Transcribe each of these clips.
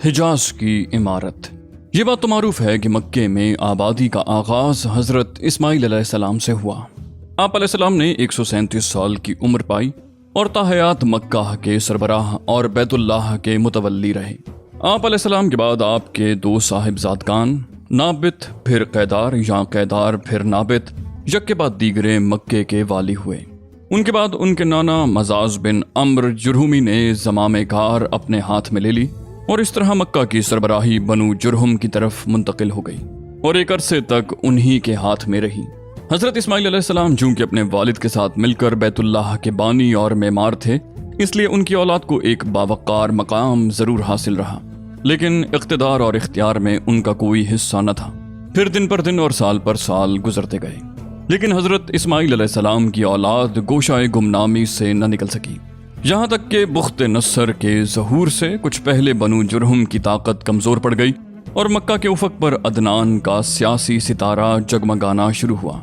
हिजाज की इमारत। ये बात तो मारूफ है कि मक्के में आबादी का आगाज हजरत इस्माइल अलैहिस्सलाम से हुआ। आप अलैहिस्सलाम ने 137 साल की उम्र पाई और ताहयात मक्का के सरबराह और बैतुल्लाह के मुतवल्ली रहे। आप अलैहिस्सलाम के बाद आपके दो साहिबजादगान नाबित फिर कैदार या कैदार फिर नाबित यक्के बाद दीगरे मक्के के वाली हुए। उनके बाद उनके नाना मजाज बिन अम्र जुरहुमी ने ज़मामे कार अपने हाथ में ले ली और इस तरह मक्का की सरबराही बनु जुरहुम की तरफ मुंतकिल हो गई और एक अरसे तक उन्हीं के हाथ में रही। हजरत इस्माइल अलैहिस्सलाम चूंकि अपने वालिद के साथ मिलकर बैतुल्लाह के बानी और मेमार थे, इसलिए उनकी औलाद को एक बावकार मकाम जरूर हासिल रहा, लेकिन इख्तिदार और इख्तियार में उनका कोई हिस्सा न था। फिर दिन पर दिन और साल पर साल गुजरते गए, लेकिन हजरत इस्माइल अलैहिस्सलाम की औलाद गोशाए गुमनामी से न निकल सकी। यहाँ तक कि बुख्त नस्सर के ज़हूर से कुछ पहले बनु जुरहुम की ताकत कमज़ोर पड़ गई और मक्का के उफ़क़ पर अदनान का सियासी सितारा जगमगाना शुरू हुआ।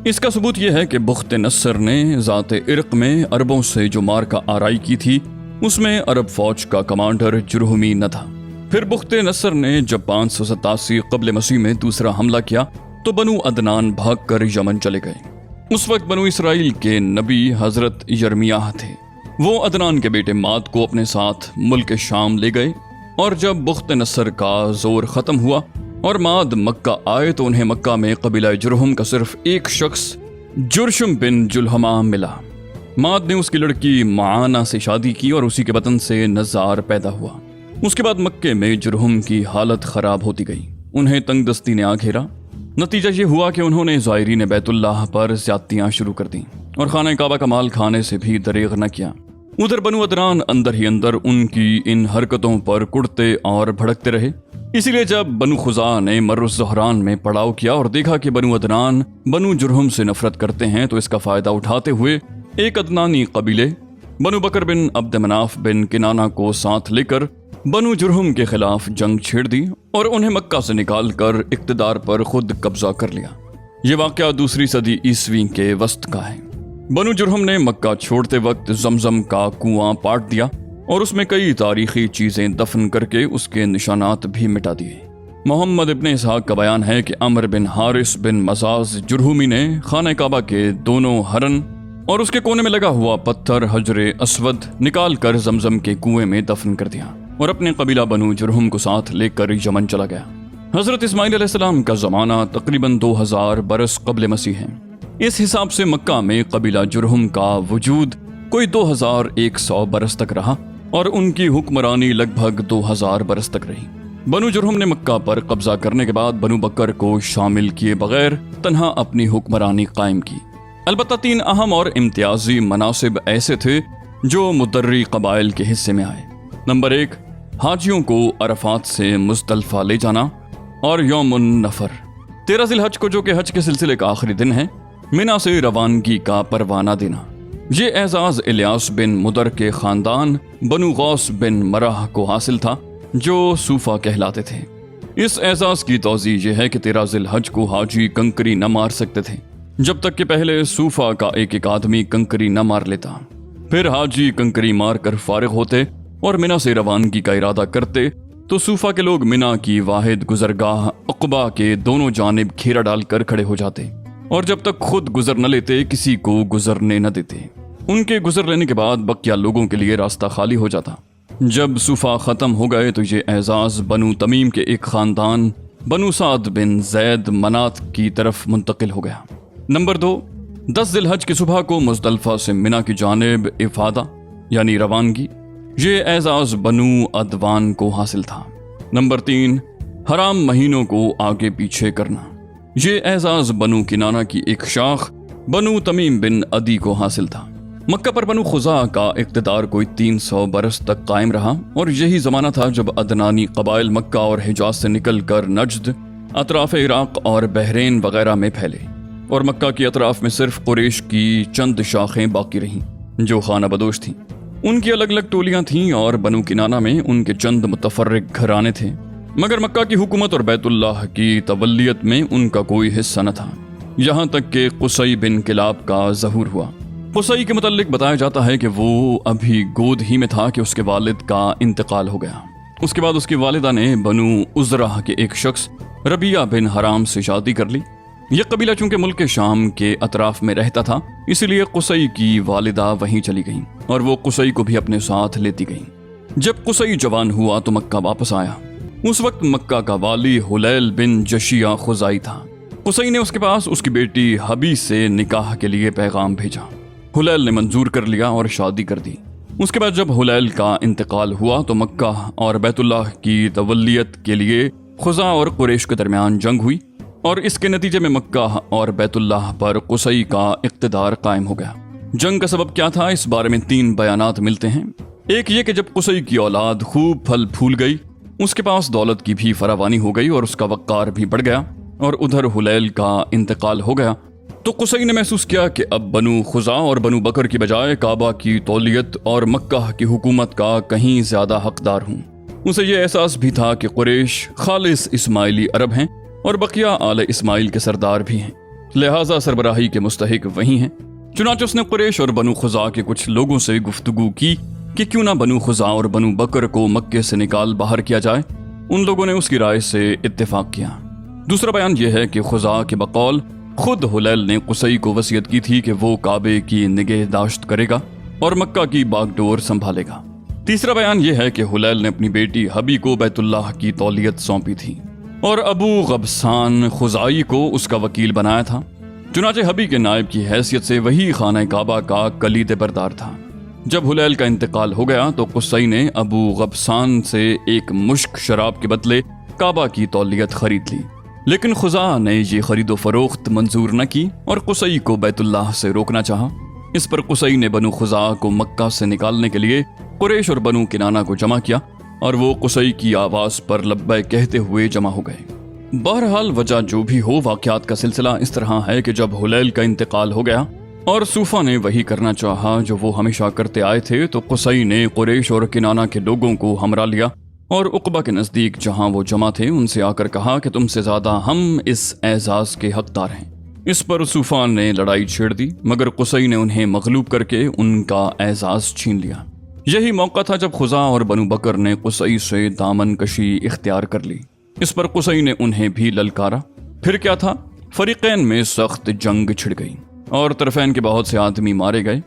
इसका सबूत यह है कि बुख्त नस्सर ने ज़ाते इर्क़ में अरबों से जो मार्का आराई की थी, उसमें अरब फ़ौज का कमांडर जुरहुमी न था। फिर बुख्त नस्सर ने जब 587 क़ब्ल मसीह में दूसरा हमला किया तो बनु अदनान भाग कर यमन चले गए। उस वक्त बनु इसराइल के नबी हज़रत यर्मियाह थे। वो अदनान के बेटे माद को अपने साथ मुल्क शाम ले गए और जब बुख्त नस्सर का जोर ख़त्म हुआ और माद मक्का आए तो उन्हें मक्का में कबीला जुरहुम का सिर्फ एक शख्स जुरशुम बिन जुलहमा मिला। माद ने उसकी लड़की माना से शादी की और उसी के वतन से नज़ार पैदा हुआ। उसके बाद मक्के में जुरहुम की हालत ख़राब होती गई। उन्हें तंगदस्ती ने आ घेरा। नतीजा ये हुआ कि उन्होंने ज़ायरीन बैतुल्लाह पर ज़्यादतियाँ शुरू कर दी और खाना काबा का माल खाने से भी दरेग न किया। उधर बनु अदनान अंदर ही अंदर उनकी इन हरकतों पर कुड़ते और भड़कते रहे। इसीलिए जब बनु खुज़ा ने मर्रुज़ ज़हरान में पड़ाव किया और देखा कि बनु अदनान बनु जुरहुम से नफरत करते हैं, तो इसका फ़ायदा उठाते हुए एक अदनानी कबीले बनु बकर बिन अब्द मनाफ बिन किनाना को साथ लेकर बनु जुरहुम के खिलाफ जंग छेड़ दी और उन्हें मक्का से निकाल कर इक़्तिदार पर खुद कब्जा कर लिया। ये वाक़या दूसरी सदी ईस्वी के वस्त का है। बनु जुरहुम ने मक्का छोड़ते वक्त जमजम का कुआं पाट दिया और उसमें कई तारीखी चीज़ें दफन करके उसके निशानात भी मिटा दिए। मोहम्मद इब्न इसहाक का बयान है कि अमर बिन हारिस बिन मजाज जुरहुमी ने खाना काबा के दोनों हरन और उसके कोने में लगा हुआ पत्थर हजरे अस्वद निकाल कर जमजम के कुएं में दफन कर दिया और अपने कबीला बनु जुरहुम को साथ लेकर यमन चला गया। हजरत इस्माइल अलैहिस्सलाम का ज़माना तकरीबन 2000 बरस क़ब्ल मसीह है। इस हिसाब से मक्का में कबीला जुरहुम का वजूद कोई 2100 बरस तक रहा और उनकी हुक्मरानी लगभग 2000 बरस तक रही। बनु जुरहुम ने मक्का पर कब्जा करने के बाद बनु बकर को शामिल किए बगैर तन्हा अपनी हुक्मरानी कायम की। अलबत्ता 3 अहम और इम्तियाजी मनासिब ऐसे थे जो मुदर्री कबाइल के हिस्से में आए। नंबर 1, हाजियों को अरफात से मुज़दलिफ़ा ले जाना और यौमुन नफर 13 ज़िलहज को, जो कि हज के सिलसिले का आखिरी दिन है, मिना से रवानगी का परवाना देना। ये एजाज़ इलियास बिन मुदर के ख़ानदान बनु गौस बिन मराह को हासिल था, जो सूफा कहलाते थे। इस एजाज़ की तौज़ी ये है कि 13 ज़िलहज को हाजी कंकरी न मार सकते थे जब तक कि पहले सूफा का एक आदमी कंकरी न मार लेता। फिर हाजी कंकरी मार कर फारिग होते और मिना से रवानगी का इरादा करते तो सूफा के लोग मिना की वाहिद गुजरगाह अक़बा के दोनों जानिब घेरा डालकर खड़े हो जाते और जब तक खुद गुजर न लेते किसी को गुजरने न देते। उनके गुजर लेने के बाद बकिया लोगों के लिए रास्ता खाली हो जाता। जब सूफा ख़त्म हो गए तो ये एजाज़ बनु तमीम के एक ख़ानदान बनु साद बिन जैद मनात की तरफ मुंतकिल हो गया। नंबर 2, 10 ज़िलहज की सुबह को मुज़दलिफ़ा से मिना की जानिब इफ़ादा यानी रवानगी, ये एजाज़ बनु अदवान को हासिल था। नंबर 3, हराम महीनों को आगे पीछे करना, ये एजाज़ बनु किनाना की एक शाख बनु तमीम बिन अदी को हासिल था। मक्का पर बनु खुज़ा का इक़्तिदार कोई 300 बरस तक कायम रहा और यही ज़माना था जब अदनानी कबाइल मक्का और हिजाज से निकल कर नजद, अतराफ़ इराक़ और बहरेन वगैरह में फैले और मक्का की अतराफ़ में सिर्फ कुरैश की चंद शाखें बाकी रहीं जो खाना बदोश थीं। उनकी अलग अलग टोलियां थीं और बनु किनाना में उनके चंद मुतफर्रिक घराने थे, मगर मक्का की हुकूमत और बैतुल्लाह की तवल्लियत में उनका कोई हिस्सा न था। यहाँ तक कि कुसई बिन किलाब का ज़हूर हुआ। कुसई के मुतल्लिक बताया जाता है कि वो अभी गोद ही में था कि उसके वालिद का इंतकाल हो गया। اس کے بعد اس کی والدہ نے بنو عزرہ کے ایک شخص ربیہ بن حرام سے شادی کر لی۔ یہ قبیلہ چونکہ ملک شام کے اطراف میں رہتا تھا، اسی لیے قصی کی والدہ وہیں چلی گئیں اور وہ قصی کو بھی اپنے ساتھ لیتی گئیں۔ جب قصی جوان ہوا تو مکہ واپس آیا۔ اس وقت مکہ کا والی حلیل بن جشیہ خزائی تھا۔ قصی نے اس کے پاس اس کی بیٹی حبی سے نکاح کے لیے پیغام بھیجا۔ حلیل نے منظور کر لیا اور شادی کر دی۔ اس کے بعد جب حلیل کا انتقال ہوا تو مکہ اور بیت اللہ کی تولیت کے لیے خزاع اور قریش کے درمیان جنگ ہوئی، اور اس کے نتیجے میں مکہ اور بیت اللہ پر قصی کا اقتدار قائم ہو گیا۔ جنگ کا سبب کیا تھا، اس بارے میں 3 بیانات ملتے ہیں۔ ایک یہ کہ جب قصی کی اولاد خوب پھل پھول گئی، اس کے پاس دولت کی بھی فراوانی ہو گئی اور اس کا وقار بھی بڑھ گیا، اور ادھر حلیل کا انتقال ہو گیا تو قصی نے محسوس کیا کہ اب بنو خزاع اور بنو بکر کی بجائے کعبہ کی تولیت اور مکہ کی حکومت کا کہیں زیادہ حقدار ہوں۔ اسے یہ احساس بھی تھا کہ قریش خالص اسماعیلی عرب ہیں اور بقیہ آل اسماعیل کے سردار بھی ہیں، لہٰذا سربراہی کے مستحق وہی ہیں۔ چنانچہ اس نے قریش اور بنو خزاع کے کچھ لوگوں سے گفتگو کی کہ کیوں نہ بنو خزاع اور بنو بکر کو مکے سے نکال باہر کیا جائے۔ ان لوگوں نے اس کی رائے سے اتفاق کیا۔ دوسرا بیان یہ ہے کہ خزاع کے بقول خود حلیل نے قصی کو وصیت کی تھی کہ وہ کعبے کی نگہداشت کرے گا اور مکہ کی باغ ڈور سنبھالے گا۔ تیسرا بیان یہ ہے کہ حلیل نے اپنی بیٹی حبی کو بیت اللہ کی تولیت سونپی تھی اور ابو غبسان خزائی کو اس کا وکیل بنایا تھا۔ چنانچہ حبی کے نائب کی حیثیت سے وہی خانہ کعبہ کا کلید بردار تھا۔ جب حلیل کا انتقال ہو گیا تو قصی نے ابو غبسان سے ایک مشک شراب کے بدلے کعبہ کی تولیت خرید لی، لیکن خزاع نے یہ خرید و فروخت منظور نہ کی اور قصی کو بیت اللہ سے روکنا چاہا۔ اس پر قصی نے بنو خزاع کو مکہ سے نکالنے کے لیے قریش اور بنو کنانہ کو جمع کیا اور وہ قصی کی آواز پر لبیک کہتے ہوئے جمع ہو گئے۔ بہرحال وجہ جو بھی ہو، واقعات کا سلسلہ اس طرح ہے کہ جب حلیل کا انتقال ہو گیا اور صوفہ نے وہی کرنا چاہا جو وہ ہمیشہ کرتے آئے تھے، تو قصی نے قریش اور کنانہ کے لوگوں کو ہمراہ لیا اور عقبہ کے نزدیک جہاں وہ جمع تھے ان سے آ کر کہا کہ تم سے زیادہ ہم اس اعزاز کے حقدار ہیں۔ اس پر صوفہ نے لڑائی چھیڑ دی، مگر قصی نے انہیں مغلوب کر کے ان کا اعزاز چھین لیا۔ یہی موقع تھا جب خزاع اور بنو بکر نے قصی سے دامن کشی اختیار کر لی۔ اس پر قصی نے انہیں بھی للکارا۔ پھر کیا تھا، فریقین میں سخت جنگ چھڑ گئی اور طرفین کے بہت سے آدمی مارے گئے۔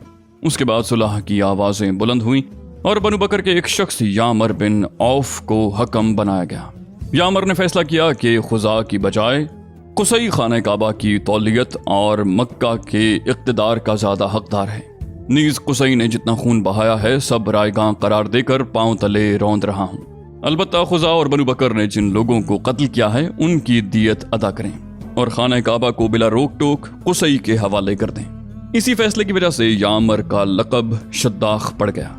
اس کے بعد صلح کی آوازیں بلند ہوئیں اور بنو بکر کے ایک شخص یامر بن عوف کو حکم بنایا گیا۔ یامر نے فیصلہ کیا کہ خزاع کی بجائے قصی خانہ کعبہ کی تولیت اور مکہ کے اقتدار کا زیادہ حقدار ہے۔ نیز قصی نے جتنا خون بہایا ہے سب رائے گاں قرار دے کر پاؤں تلے روند رہا ہوں۔ البتہ خزاع اور بنو بکر نے جن لوگوں کو قتل کیا ہے ان کی دیت ادا کریں اور خانہ کعبہ کو بلا روک ٹوک قصی کے حوالے کر دیں۔ اسی فیصلے کی وجہ سے یامر کا لقب شداخ پڑ گیا۔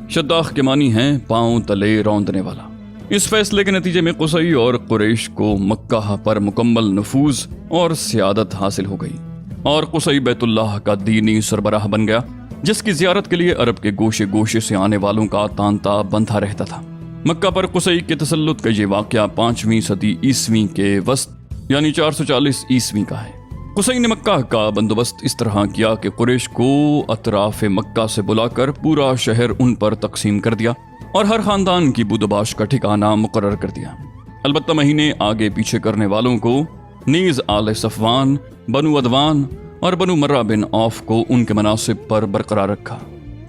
شداخ کے معنی ہیں پاؤں تلے روندنے والا۔ اس فیصلے کے نتیجے میں قصی اور قریش کو مکہ پر مکمل نفوذ اور سیادت حاصل ہو گئی اور قصی بیت اللہ کا دینی سربراہ بن گیا، جس کی زیارت کے لیے عرب کے گوشے گوشے سے آنے والوں کا تانتا بندھا رہتا تھا۔ مکہ پر قصی کے تسلط کا یہ واقعہ 5ویں صدی عیسوی کے وسط یعنی 440 عیسوی کا ہے۔ قصی نے مکہ کا بندوبست اس طرح کیا کہ قریش کو اطراف مکہ سے بلا کر پورا شہر ان پر تقسیم کر دیا اور ہر خاندان کی بودباش کا ٹھکانہ مقرر کر دیا۔ البتہ مہینے آگے پیچھے کرنے والوں کو نیز آل صفوان، بنو عدوان اور بنو مرہ بن عوف کو ان کے مناصب پر برقرار رکھا،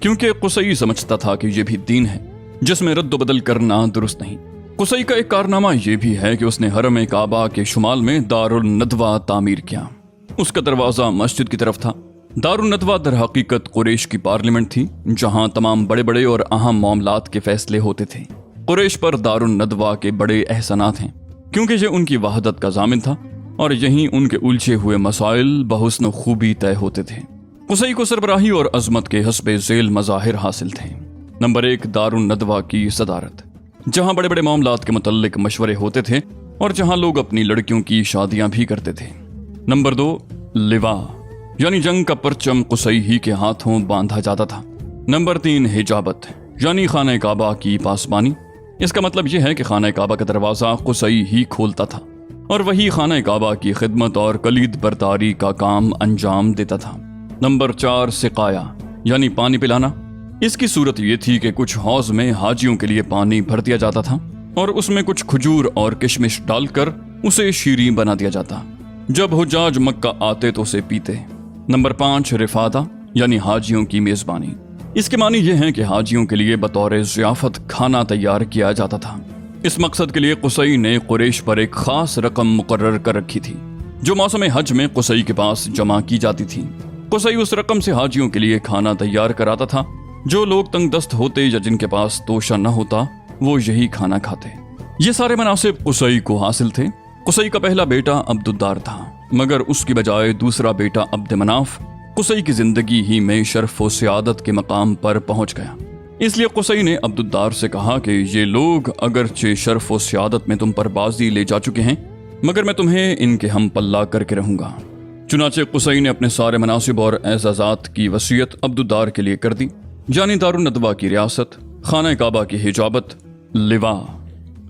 کیونکہ قصی سمجھتا تھا کہ یہ بھی دین ہے جس میں رد و بدل کرنا درست نہیں۔ قصی کا ایک کارنامہ یہ بھی ہے کہ اس نے حرم کعبہ کے شمال میں دار الندوہ تعمیر کیا۔ اس کا دروازہ مسجد کی طرف تھا۔ دار الندوہ در حقیقت قریش کی پارلیمنٹ تھی، جہاں تمام بڑے بڑے اور اہم معاملات کے فیصلے ہوتے تھے۔ قریش پر دار الندوہ کے بڑے احسانات ہیں، کیونکہ یہ ان کی وحدت کا ضامن تھا اور یہیں ان کے الجھے ہوئے مسائل بحسن و خوبی طے ہوتے تھے۔ قصی کو سربراہی اور عظمت کے حسب ذیل مظاہر حاصل تھے۔ نمبر 1، دار الندوہ کی صدارت، جہاں بڑے بڑے معاملات کے متعلق مشورے ہوتے تھے اور جہاں لوگ اپنی لڑکیوں کی شادیاں بھی کرتے تھے۔ نمبر 2، لواء، یعنی جنگ کا پرچم قصی ہی کے ہاتھوں باندھا جاتا تھا۔ نمبر 3، حجابت، یعنی خانہ کعبہ کی پاسبانی۔ اس کا مطلب یہ ہے کہ خانہ کعبہ کا دروازہ قصی ہی کھولتا تھا اور وہی خانہ کعبہ کی خدمت اور کلید برداری کا کام انجام دیتا تھا۔ نمبر 4، سقایا، یعنی پانی پلانا۔ اس کی صورت یہ تھی کہ کچھ حوض میں حاجیوں کے لیے پانی بھر دیا جاتا تھا और उसमें कुछ खजूर और किशमिश डालकर उसे शीरीं बना दिया जाता। जब हुज्जाज मक्का आते तो उसे पीते। नंबर 5, रिफादा यानी हाजियों की मेजबानी। इसके मानी ये हैं कि हाजियों के लिए बतौर ज़ियाफत खाना तैयार किया जाता था। इस मकसद के लिए कुसई ने कुरैश पर एक खास रकम मुकर्रर कर रखी थी, जो मौसम हज में कुसई के पास जमा की जाती थी। कुसई उस रकम से हाजियों के लिए खाना तैयार कराता था। जो लोग तंग दस्त होते या जिनके पास तोशा न होता, वो यही खाना खाते। ये सारे मनासिब कुसई को हासिल थे। कुसई का पहला बेटा अब्दुद्दार था, मगर उसकी बजाय दूसरा बेटा अब्द मनाफ कुसई की जिंदगी ही में शर्फ व सियादत के मकाम पर पहुंच गया। इसलिए कुसई ने अब्दुद्दार से कहा कि ये लोग अगरचे शर्फ व सियादत में तुम पर बाजी ले जा चुके हैं, मगर मैं तुम्हें इनके हम पल्ला करके रहूंगा। चुनाचे कुसई ने अपने सारे मनासिब और एजाजात की वसीयत अब्दुद्दार के लिए कर दी, यानी दारुन नदवा की रियासत, खाना काबा की हिजाबत, लिवा,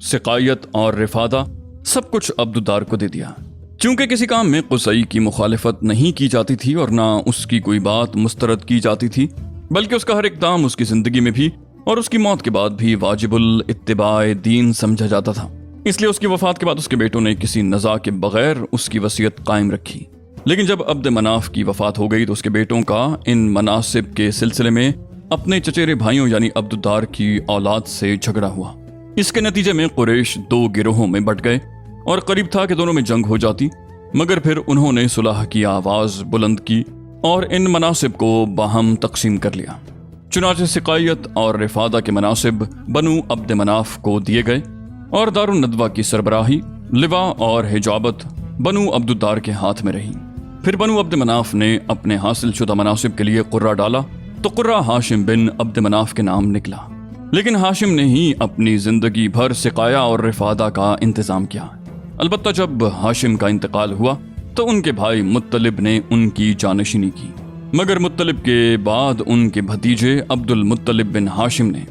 सिकायत और रिफादा, सब कुछ अब्दुद्दार को दे दिया। क्योंकि किसी काम में कुसई की मुखालिफत नहीं की जाती थी और ना उसकी कोई बात मुस्तरद की जाती थी, बल्कि उसका हर इक़दाम उसकी जिंदगी में भी और उसकी मौत के बाद भी वाजिबुल इत्तिबाए दीन समझा जाता था। इसलिए उसकी वफात के बाद उसके बेटों ने किसी नज़ा के बगैर उसकी वसीयत कायम रखी। लेकिन जब अब्द मनाफ की वफात हो गई तो उसके बेटों का इन मनासिब के सिलसिले में अपने चचेरे भाइयों यानी अब्दुद्दार की औलाद से झगड़ा हुआ। इसके नतीजे में कुरैश 2 गिरोहों में बट गए और करीब था कि दोनों में जंग हो जाती, मगर फिर उन्होंने सुलह की आवाज़ बुलंद की और इन मनासिब को बाहम तकसीम कर लिया। चुनाचे सिकायत और रिफादा के मनासिब बनु अब्द मनाफ को दिए गए और दारुन नदवा की सरबराही, लिवा और हिजाबत बनु अब्दुद्दार के हाथ में रही। फिर बनु अब्द मनाफ ने अपने हासिल शुदा मनासिब के लिए कुर्रा डाला तो कुर्रा हाशिम बिन अब्द मनाफ के नाम निकला। लेकिन हाशिम ने ही अपनी जिंदगी भर सिकाया और रिफादा का इंतजाम किया। अलबत्ता जब हाशिम का इंतकाल हुआ तो उनके भाई मुत्तलिब ने उनकी जानशीनी की, मगर मुत्तलिब के बाद उनके भतीजे अब्दुल मुत्तलिब बिन हाशिम ने,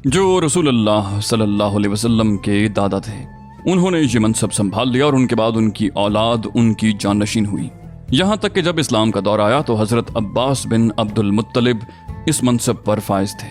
जो रसूलुल्लाह सल्लल्लाहु अलैहि वसल्लम के दादा थे, उन्होंने ये मनसब संभाल लिया और उनके बाद उनकी औलाद उनकी जानशीन हुई। यहाँ तक कि जब इस्लाम का दौर आया तो हज़रत अब्बास बिन अब्दुल मुत्तलिब इस मनसब पर फाइज थे।